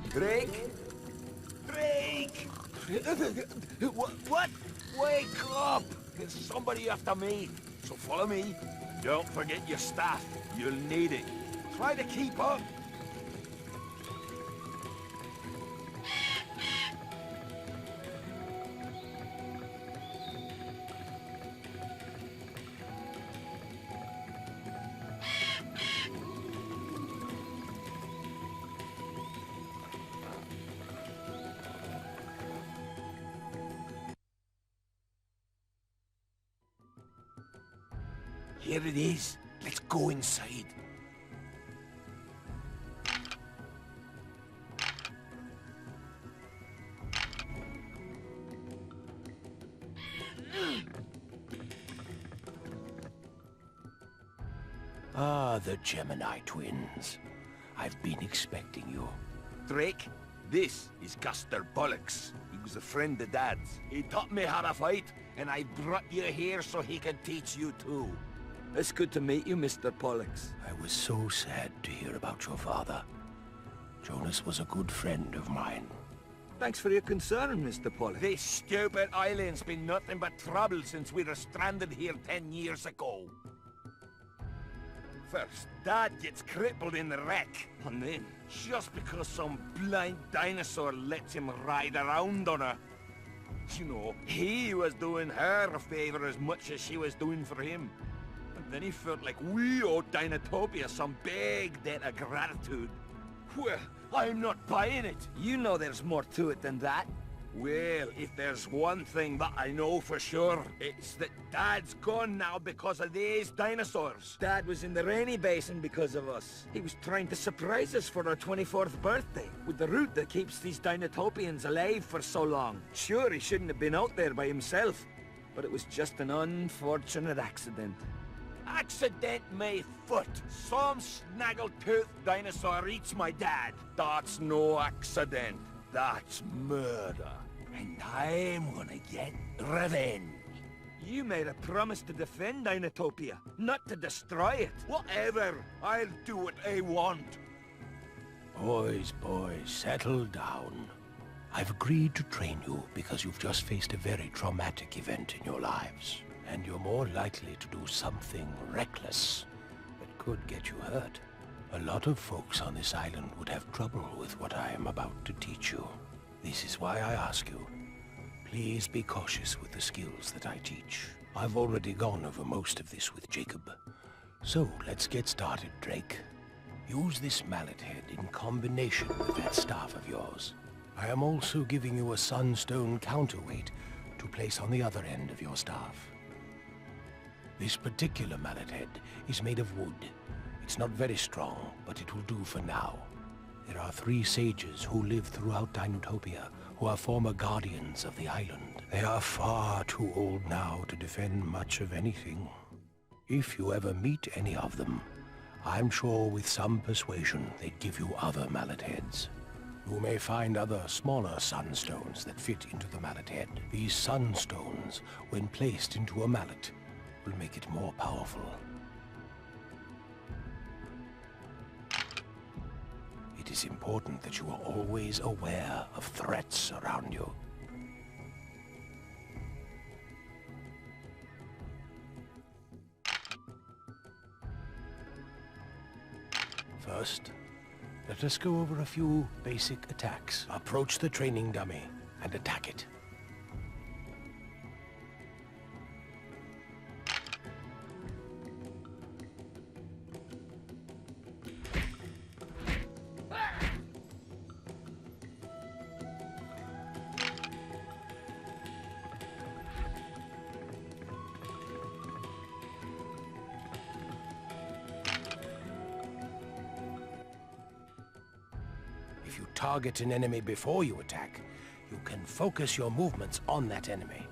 Drake? Drake! What? Wake up! There's somebody after me. So follow me. Don't forget your staff. You'll need it. Try to keep up. Here it is. Let's go inside. Ah, the Gemini twins. I've been expecting you. Drake, this is Custer Pollux. He was a friend of Dad's. He taught me how to fight, and I brought you here so he could teach you too. It's good to meet you, Mr. Pollux. I was so sad to hear about your father. Jonas was a good friend of mine. Thanks for your concern, Mr. Pollux. This stupid island's been nothing but trouble since we were stranded here 10 years ago. First, Dad gets crippled in the wreck, and then, just because some blind dinosaur lets him ride around on her. You know, he was doing her a favor as much as she was doing for him. And then he felt like we owed Dinotopia some big debt of gratitude. Well, I'm not buying it. You know there's more to it than that. Well, if there's one thing that I know for sure, it's that Dad's gone now because of these dinosaurs. Dad was in the rainy basin because of us. He was trying to surprise us for our 24th birthday, with the route that keeps these Dinotopians alive for so long. Sure, he shouldn't have been out there by himself, but it was just an unfortunate accident. Accident my foot. Some snaggle-toothed dinosaur eats my dad. That's no accident. That's murder. And I'm gonna get revenge. You made a promise to defend Dinotopia, not to destroy it. Whatever. I'll do what I want. Boys, settle down. I've agreed to train you because you've just faced a very traumatic event in your lives. And you're more likely to do something reckless that could get you hurt. A lot of folks on this island would have trouble with what I am about to teach you. This is why I ask you, please be cautious with the skills that I teach. I've already gone over most of this with Jacob. So let's get started, Drake. Use this mallet head in combination with that staff of yours. I am also giving you a sunstone counterweight to place on the other end of your staff. This particular mallet head is made of wood. It's not very strong, but it will do for now. There are 3 sages who live throughout Dinotopia who are former guardians of the island. They are far too old now to defend much of anything. If you ever meet any of them, I'm sure with some persuasion they'd give you other mallet heads. You may find other smaller sunstones that fit into the mallet head. These sunstones, when placed into a mallet, will make it more powerful. It is important that you are always aware of threats around you. First, let us go over a few basic attacks. Approach the training dummy and attack it. If you target an enemy before you attack, you can focus your movements on that enemy.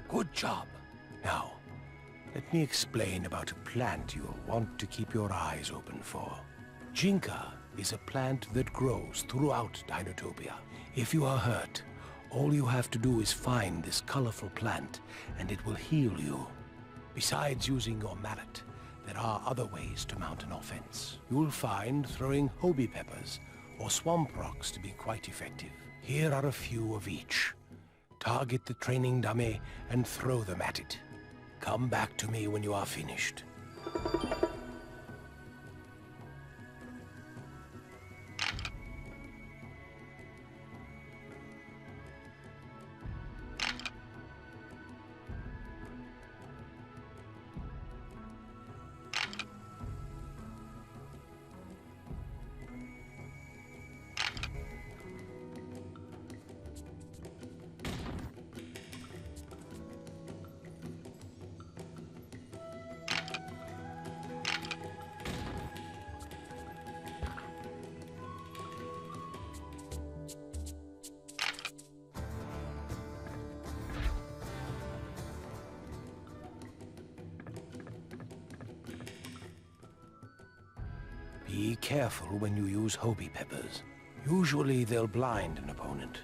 Good job. Now, let me explain about a plant you'll want to keep your eyes open for. Jinka is a plant that grows throughout Dinotopia. If you are hurt, all you have to do is find this colorful plant, and it will heal you. Besides using your mallet, there are other ways to mount an offense. You will find throwing hoby peppers or swamp rocks to be quite effective. Here are a few of each. Target the training dummy and throw them at it. Come back to me when you are finished. Be careful when you use hoby peppers. Usually they'll blind an opponent,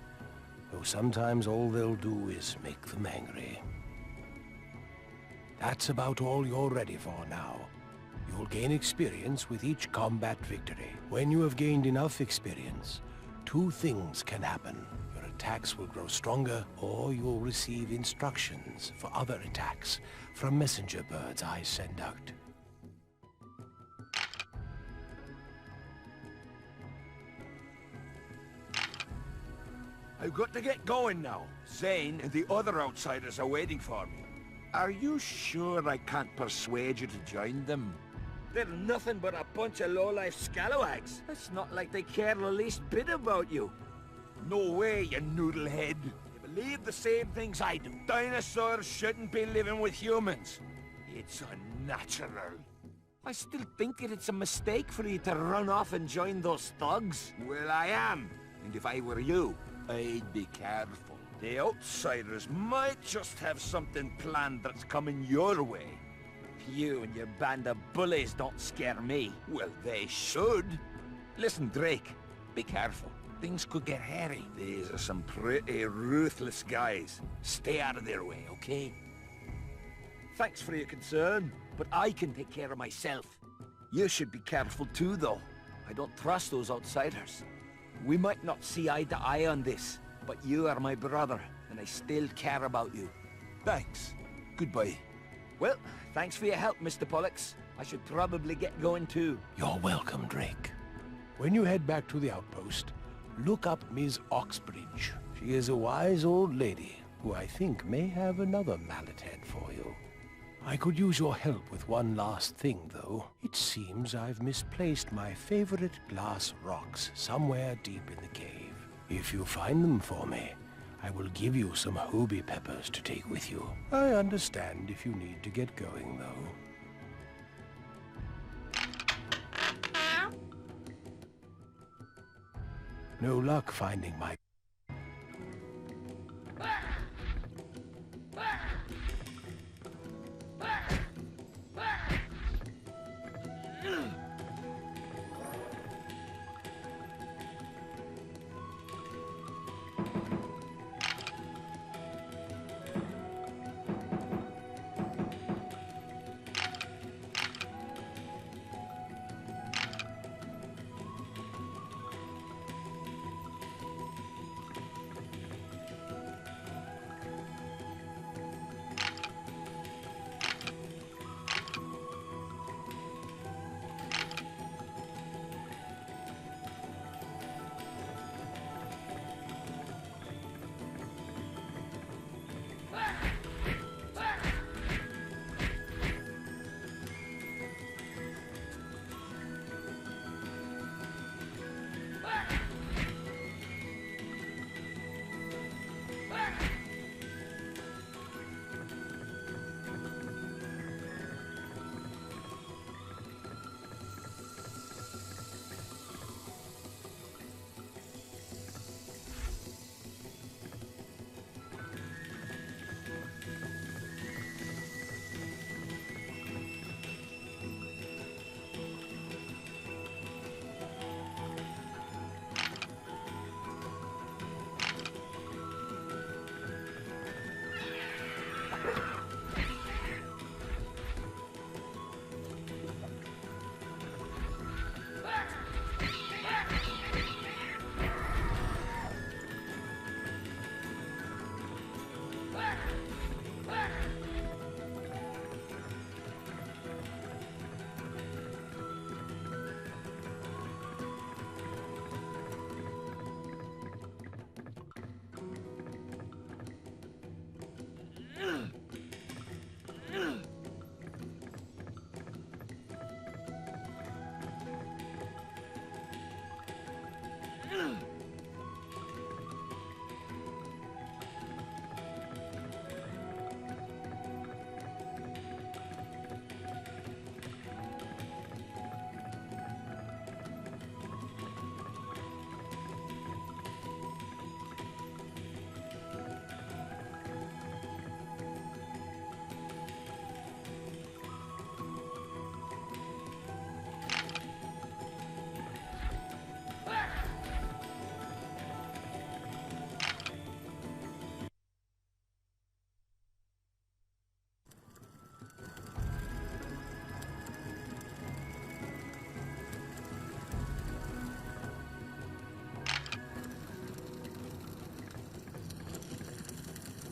though sometimes all they'll do is make them angry. That's about all you're ready for now. You'll gain experience with each combat victory. When you have gained enough experience, two things can happen. Your attacks will grow stronger, or you'll receive instructions for other attacks from messenger birds I send out. I've got to get going now. Zane and the other outsiders are waiting for me. Are you sure I can't persuade you to join them? They're nothing but a bunch of low-life scalawags. It's not like they care the least bit about you. No way, you noodlehead. They believe the same things I do. Dinosaurs shouldn't be living with humans. It's unnatural. I still think that it's a mistake for you to run off and join those thugs. Well, I am. And if I were you, I'd be careful. The outsiders might just have something planned that's coming your way. You and your band of bullies don't scare me. Well, they should. Listen, Drake, be careful. Things could get hairy. These are some pretty ruthless guys. Stay out of their way, okay? Thanks for your concern, but I can take care of myself. You should be careful too, though. I don't trust those outsiders. We might not see eye to eye on this, but you are my brother, and I still care about you. Thanks. Goodbye. Well, thanks for your help, Mr. Pollux. I should probably get going too. You're welcome, Drake. When you head back to the outpost, look up Ms. Oxbridge. She is a wise old lady who I think may have another mallet head for you. I could use your help with one last thing, though. It seems I've misplaced my favorite glass rocks somewhere deep in the cave. If you find them for me, I will give you some hoby peppers to take with you. I understand if you need to get going, though. No luck finding my...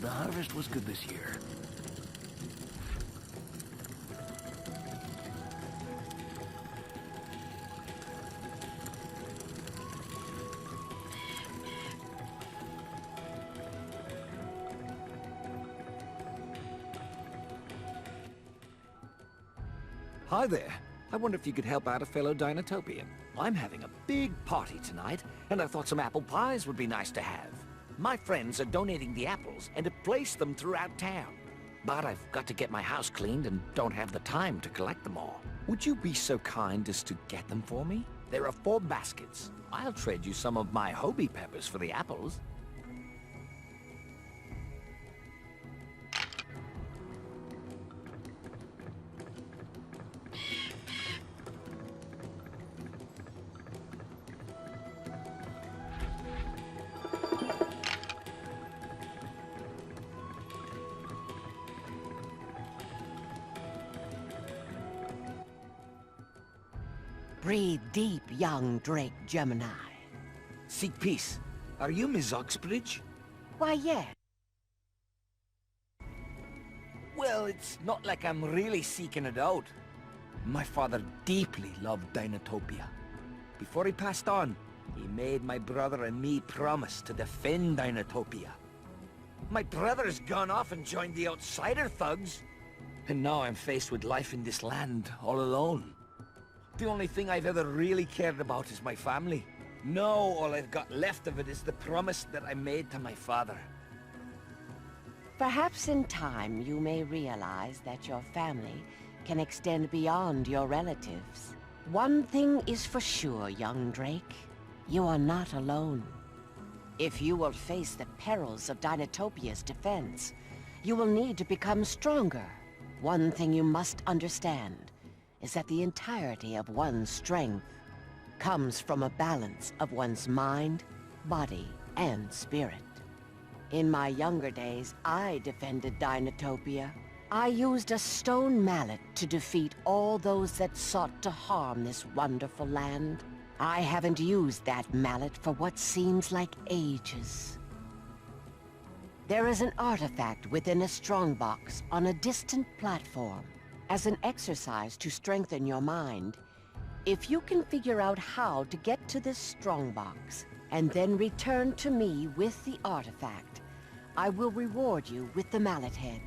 The harvest was good this year. Hi there. I wonder if you could help out a fellow Dinotopian. I'm having a big party tonight, and I thought some apple pies would be nice to have. My friends are donating the apples and have placed them throughout town. But I've got to get my house cleaned and don't have the time to collect them all. Would you be so kind as to get them for me? There are 4 baskets. I'll trade you some of my Hobie peppers for the apples. Breathe deep, young Drake Gemini. Seek peace. Are you Miss Oxbridge? Why, yeah. Well, it's not like I'm really seeking it out. My father deeply loved Dinotopia. Before he passed on, he made my brother and me promise to defend Dinotopia. My brother's gone off and joined the outsider thugs. And now I'm faced with life in this land, all alone. The only thing I've ever really cared about is my family. Now all I've got left of it is the promise that I made to my father. Perhaps in time you may realize that your family can extend beyond your relatives. One thing is for sure, young Drake. You are not alone. If you will face the perils of Dinotopia's defense, you will need to become stronger. One thing you must understand is that the entirety of one's strength comes from a balance of one's mind, body, and spirit. In my younger days, I defended Dinotopia. I used a stone mallet to defeat all those that sought to harm this wonderful land. I haven't used that mallet for what seems like ages. There is an artifact within a strongbox on a distant platform. As an exercise to strengthen your mind, if you can figure out how to get to this strongbox and then return to me with the artifact, I will reward you with the mallet head.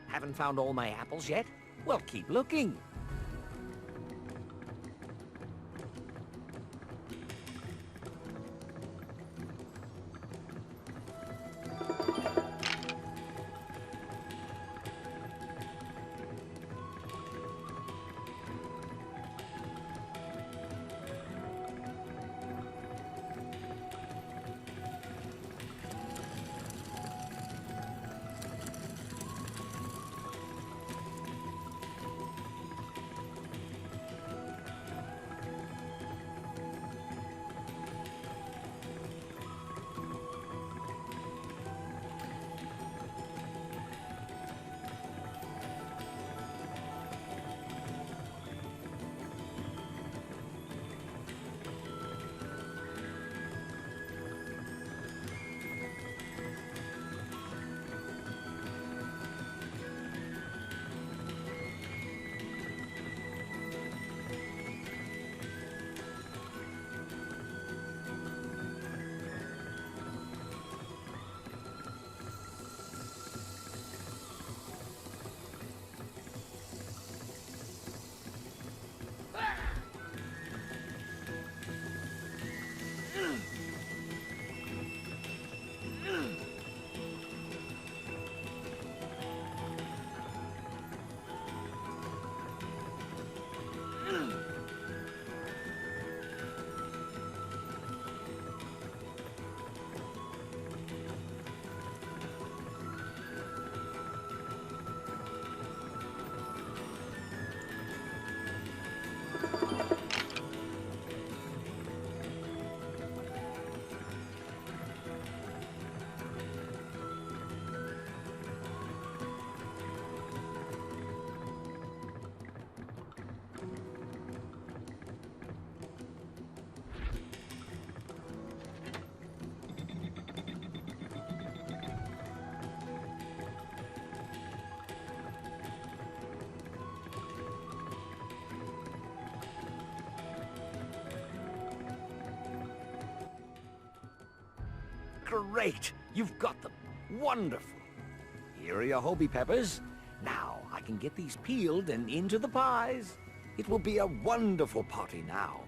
Haven't found all my apples yet? Well, keep looking. Great! You've got them. Wonderful. Here are your Hobie peppers. Now, I can get these peeled and into the pies. It will be a wonderful party now.